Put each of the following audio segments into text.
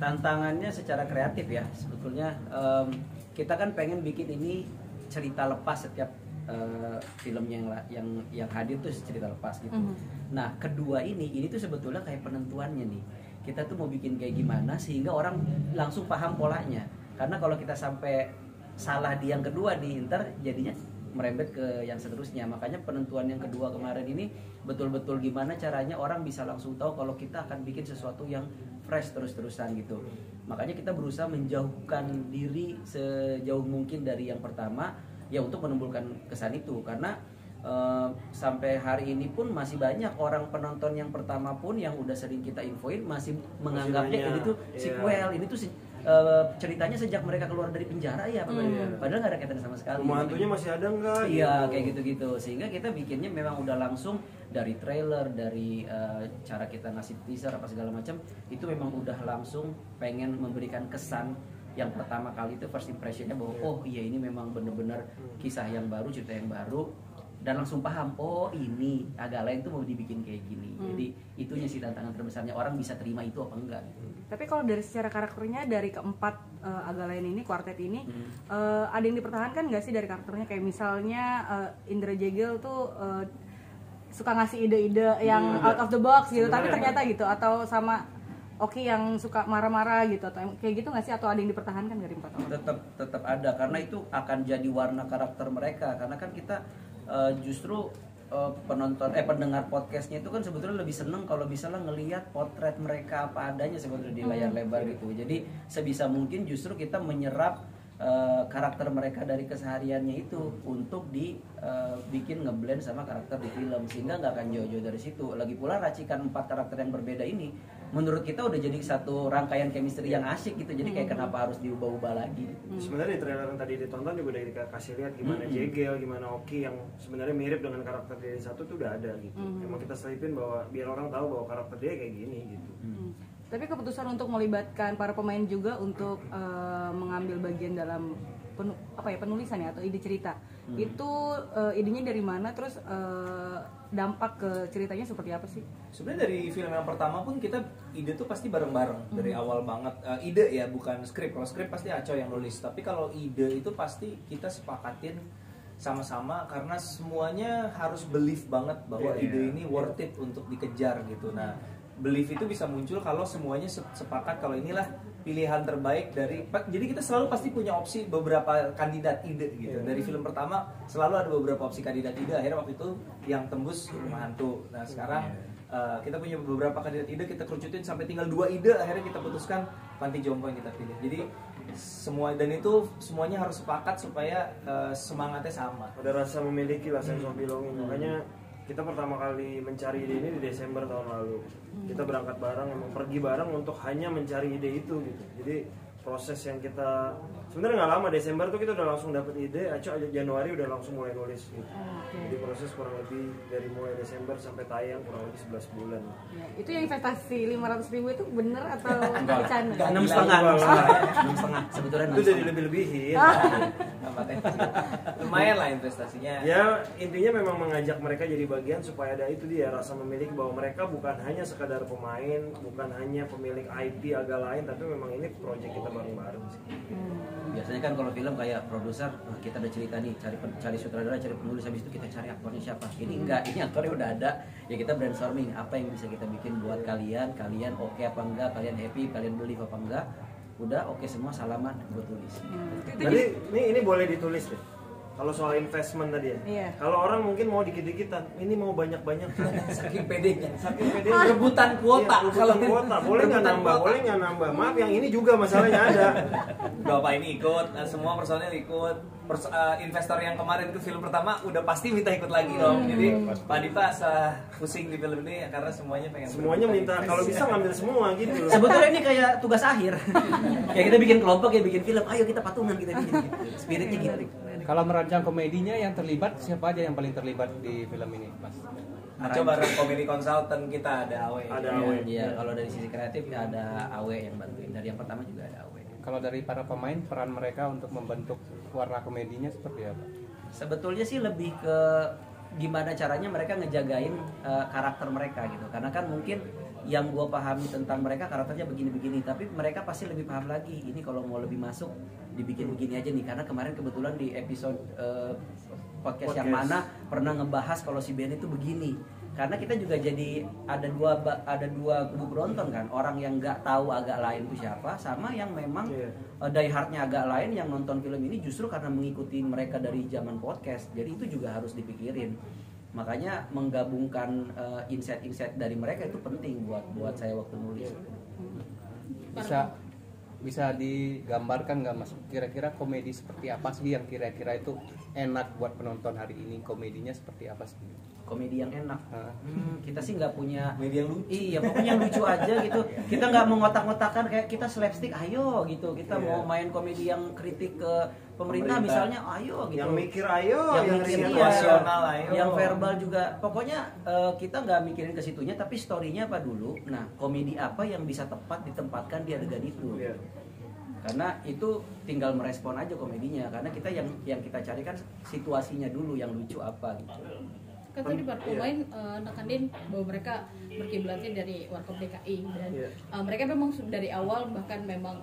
tantangannya secara kreatif ya sebetulnya. Kita kan pengen bikin ini cerita lepas setiap filmnya yang hadir tuh cerita lepas gitu. Nah kedua ini tuh sebetulnya kayak penentuannya nih. Kita tuh mau bikin kayak gimana sehingga orang langsung paham polanya. Karena kalau kita sampai salah di yang kedua nih, ntar jadinya merembet ke yang seterusnya. Makanya penentuan yang kedua kemarin ini betul-betul gimana caranya orang bisa langsung tahu kalau kita akan bikin sesuatu yang fresh terus-terusan gitu. Makanya kita berusaha menjauhkan diri sejauh mungkin dari yang pertama ya untuk menimbulkan kesan itu. Karena sampai hari ini pun masih banyak orang penonton yang pertama pun yang udah sering kita infoin masih menganggapnya ini tuh sequel, ini tuh ceritanya sejak mereka keluar dari penjara ya, padahal nggak ada kaitan sama sekali. Rumah hantunya masih ada nggak? Iya kayak gitu-gitu, sehingga kita bikinnya memang udah langsung dari trailer, dari cara kita ngasih teaser apa segala macam itu memang udah langsung pengen memberikan kesan yang pertama kali itu first impressionnya bahwa oh iya ini memang bener-bener kisah yang baru, cerita yang baru. Dan langsung paham, oh ini agak lain tuh mau dibikin kayak gini. Jadi itunya sih tantangan terbesarnya, orang bisa terima itu apa enggak. Tapi kalau dari secara karakternya dari keempat agak lain ini, kuartet ini, ada yang dipertahankan nggak sih dari karakternya? Kayak misalnya Indra Jegel tuh suka ngasih ide-ide yang out of the box gitu, tapi ternyata gitu, atau sama Oki yang suka marah-marah gitu, atau kayak gitu nggak sih? Atau ada yang dipertahankan dari empat orang? Tetap ada, karena itu akan jadi warna karakter mereka. Karena kan kita justru pendengar podcastnya itu kan sebetulnya lebih seneng kalau misalnya ngelihat potret mereka apa adanya sebetulnya di layar lebar gitu. Jadi sebisa mungkin justru kita menyerap karakter mereka dari kesehariannya itu untuk dibikin ngeblend sama karakter di film, sehingga nggak akan jauh-jauh dari situ. Lagi pula racikan 4 karakter yang berbeda ini menurut kita udah jadi satu rangkaian chemistry yang asik gitu. Jadi kayak kenapa harus diubah-ubah lagi. Sebenarnya di trailer yang tadi ditonton juga udah dikasih lihat gimana Jegel, gimana Oki yang sebenarnya mirip dengan karakter dari satu tuh udah ada gitu. Emang kita selipin bahwa biar orang tahu bahwa karakter dia kayak gini gitu. Tapi keputusan untuk melibatkan para pemain juga untuk mengambil bagian dalam penulisan ya atau ide cerita itu idenya dari mana, terus dampak ke ceritanya seperti apa sih? Sebenarnya dari film yang pertama pun kita ide tuh pasti bareng-bareng dari awal banget. Ide ya, bukan skrip. Kalau skrip pasti Aco yang nulis, tapi kalau ide itu pasti kita sepakatin sama-sama karena semuanya harus believe banget bahwa ide ini worth it untuk dikejar gitu. Nah, belief itu bisa muncul kalau semuanya sepakat kalau inilah pilihan terbaik dari. Jadi kita selalu pasti punya opsi beberapa kandidat ide gitu. Dari film pertama selalu ada beberapa opsi kandidat ide. Akhirnya waktu itu yang tembus Rumah Hantu. Nah sekarang kita punya beberapa kandidat ide, kita kerucutin sampai tinggal 2 ide. Akhirnya kita putuskan Panti Jompo yang kita pilih. Jadi semua, dan itu semuanya harus sepakat supaya semangatnya sama. Ada rasa memiliki lah, sense of belonging. Makanya kita pertama kali mencari ide ini di Desember tahun lalu. Kita berangkat bareng, emang pergi bareng untuk hanya mencari ide itu gitu. Jadi proses yang kita sebenarnya nggak lama, Desember tuh kita udah langsung dapet ide, Aco Januari udah langsung mulai nulis gitu. Jadi proses kurang lebih dari mulai Desember sampai tayang kurang lebih 11 bulan. Ya, itu yang investasi 500.000 itu bener atau bercanda? 6,5 sebetulnya. Itu jadi lebih-lebihin. Lumayan lah investasinya. Ya intinya memang mengajak mereka jadi bagian supaya ada itu dia rasa memiliki, bahwa mereka bukan hanya sekadar pemain, bukan hanya pemilik IP agak lain, tapi memang ini proyek kita bareng-bareng sih. Biasanya kan kalau film kayak produser, kita ada cerita nih, cari sutradara, cari penulis, habis itu kita cari aktornya siapa. Ini enggak, ini aktornya udah ada. Ya kita brainstorming apa yang bisa kita bikin buat kalian oke apa enggak, kalian happy, kalian believe apa enggak. Udah oke semua, salaman, gue tulis. Jadi ini boleh ditulis deh. Kalau soal investment tadi ya. Iya. Kalau orang mungkin mau dikit-dikitan, ini mau banyak-banyak. Saking pedenya. Rebutan kuota. Rebutan kuota, boleh nggak nambah, boleh nggak nambah. Maaf, yang ini juga masalahnya ada. Bapak ini ikut, semua personil ikut. Investor yang kemarin itu film pertama udah pasti minta ikut lagi dong. Jadi Pak Dipa pusing di film ini karena semuanya pengen. Semuanya minta, kalau bisa ngambil semua gitu. Sebetulnya ini kayak tugas akhir. Kayak kita bikin kelompok, kayak bikin film, ayo kita patungan, kita bikin gitu. Spiritnya gitu. Kalau merancang komedinya yang terlibat, siapa aja yang paling terlibat di film ini, Mas? Coba bareng komedi konsultan kita ada Awe. Ada Awe. Iya, kalau dari sisi kreatif ya ada Awe yang bantuin. Dari yang pertama juga ada Awe. Kalau dari para pemain, peran mereka untuk membentuk warna komedinya seperti apa? Sebetulnya sih lebih ke gimana caranya mereka ngejagain karakter mereka gitu. Karena kan mungkin yang gue pahami tentang mereka karakternya begini-begini, tapi mereka pasti lebih paham lagi. Ini kalau mau lebih masuk dibikin begini aja nih, karena kemarin kebetulan di episode podcast yang mana pernah ngebahas kalau si Ben itu begini. Karena kita juga jadi ada dua kubu penonton kan, orang yang nggak tahu agak lain itu siapa, sama yang memang die hardnya agak lain yang nonton film ini justru karena mengikuti mereka dari zaman podcast. Jadi itu juga harus dipikirin. Makanya menggabungkan insight-insight dari mereka itu penting buat saya waktu nulis. Bisa digambarkan nggak Mas? Kira-kira komedi seperti apa sih yang kira-kira itu enak buat penonton hari ini? Komedinya seperti apa sih? Komedi yang enak. Kita sih nggak punya Media yang lucu. Iya, pokoknya yang lucu aja gitu. Kita nggak mau ngotak-ngotakan kayak kita slapstick, ayo gitu. Kita mau main komedi yang kritik ke pemerintah misalnya, ayo gitu. Yang mikir ayo, yang situasional ayo. Yang verbal juga. Pokoknya kita nggak mikirin ke situnya, tapi story-nya apa dulu. Nah, komedi apa yang bisa tepat ditempatkan di adegan itu. Karena itu tinggal merespon aja komedinya. Karena kita yang kita cari kan situasinya dulu, yang lucu apa gitu. Kan tadi Pak Pemain nekanin bahwa mereka berkiblatnya dari Warkop DKI dan mereka memang dari awal bahkan memang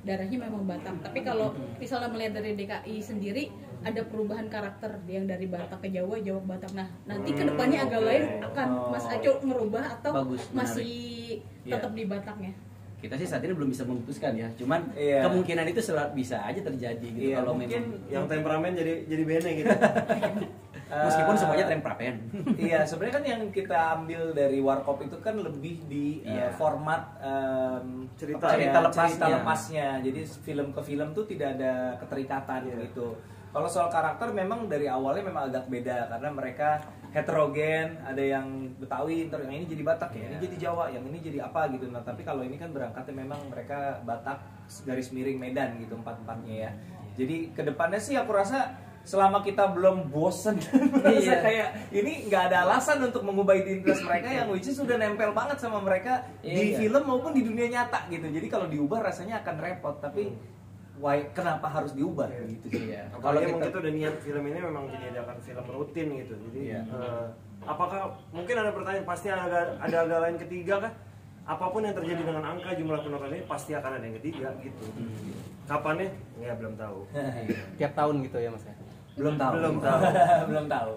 darahnya memang Batak. Tapi kalau misalnya melihat dari DKI sendiri ada perubahan karakter yang dari Batak ke Jawa, Jawa ke Batak. Nah, nanti kedepannya agak lain akan Mas Aco ngerubah atau Bagus, masih tetap di Bataknya? Kita sih saat ini belum bisa memutuskan ya, cuman kemungkinan itu bisa aja terjadi gitu kalau mungkin memang yang temperamen jadi bene gitu. meskipun semuanya temperamen. Iya, sebenarnya kan yang kita ambil dari Warkop itu kan lebih di format cerita lepasnya. Jadi film ke film tuh tidak ada keterikatan gitu. Kalau soal karakter memang dari awalnya memang agak beda karena mereka heterogen, ada yang Betawi, yang ini jadi Batak, yang ini jadi Jawa, yang ini jadi apa gitu. Nah, tapi kalau ini kan berangkatnya memang mereka Batak garis miring Medan gitu empat-empatnya ya. Jadi kedepannya sih aku rasa selama kita belum bosen merasa kayak ini nggak ada alasan untuk mengubah identitas mereka yang which is sudah nempel banget sama mereka di film maupun di dunia nyata gitu. Jadi kalau diubah rasanya akan repot, tapi kenapa harus diubah gitu sih ya. Kalau kita udah niat film ini memang dijadikan film rutin gitu. Jadi apakah mungkin ada pertanyaan, pasti ada agak lain ketiga kah? Apapun yang terjadi dengan angka jumlah penonton ini pasti akan ada yang ketiga gitu. Kapannya? Ya belum tahu. Tiap tahun gitu ya Mas ya? Belum tahu. Belum tahu.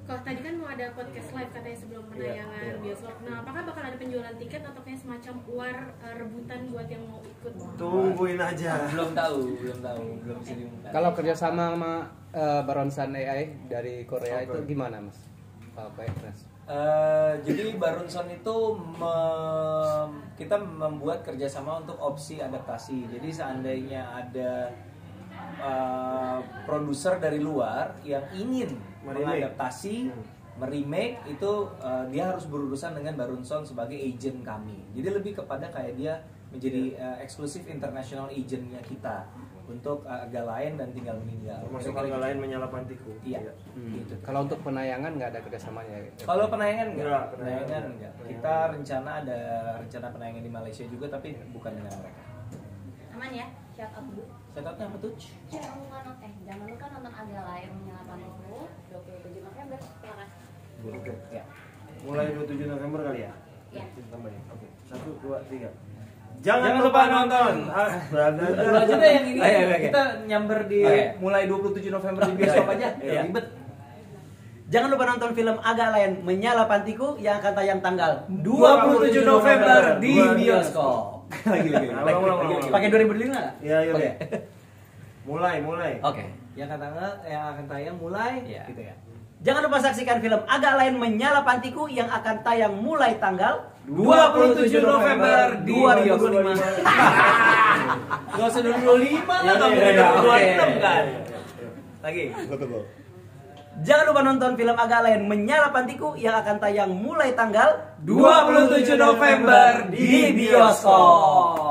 Kalau tadi kan mau ada podcast live katanya sebelum penayangan bioskop. Nah, apakah bakal ada penjualan tiket atau kayak semacam war rebutan buat yang mau ikut? Tungguin aja. Belum tahu, belum bisa diumumkan. Kalau kerjasama sama Baronsan AI dari Korea itu gimana Mas? Baik Mas. Jadi Baronson itu kita membuat kerjasama untuk opsi adaptasi. Jadi seandainya ada produser dari luar yang ingin mengadaptasi, meremake itu dia harus berurusan dengan Baronson sebagai agent kami. Jadi lebih kepada kayak dia menjadi eksklusif international agentnya kita untuk agak lain dan tinggal meninggal. Termasuk agak lain menyala pantiku. Iya. Gitu. Kalau untuk penayangan nggak ada kerjasamanya? Kalau penayangan enggak. Penayangan. Kita ada rencana penayangan di Malaysia juga, tapi bukan dengan mereka. Aman ya? Shout out dulu. Shout out-nya apa tuh? Jangan lupa nonton agak lain menyala pantiku 27 November. Terima kasih. Oke. Ya. Mulai 27 November kali ya? Iya. Tambahin. Oke. 1, 2, 3. Jangan lupa nonton. Dulu aja deh yang ini. Kita nyamber di mulai 27 November di bioskop aja. Ribet. Jangan lupa nonton film Agak Lain Menyala Pantiku yang akan tayang tanggal 27 November di bioskop. Lagi. Pakai 2005 enggak? Iya. Mulai. Oke. Yang akan tayang mulai gitu ya. Jangan lupa saksikan film Agak Lain Menyala Pantiku yang akan tayang mulai tanggal 27 November 2025. Gak usah 25 lah kamu 26 kan. Lagi. Jangan lupa nonton film Agak Lain Menyala Pantiku yang akan tayang mulai tanggal 27 November di bioskop.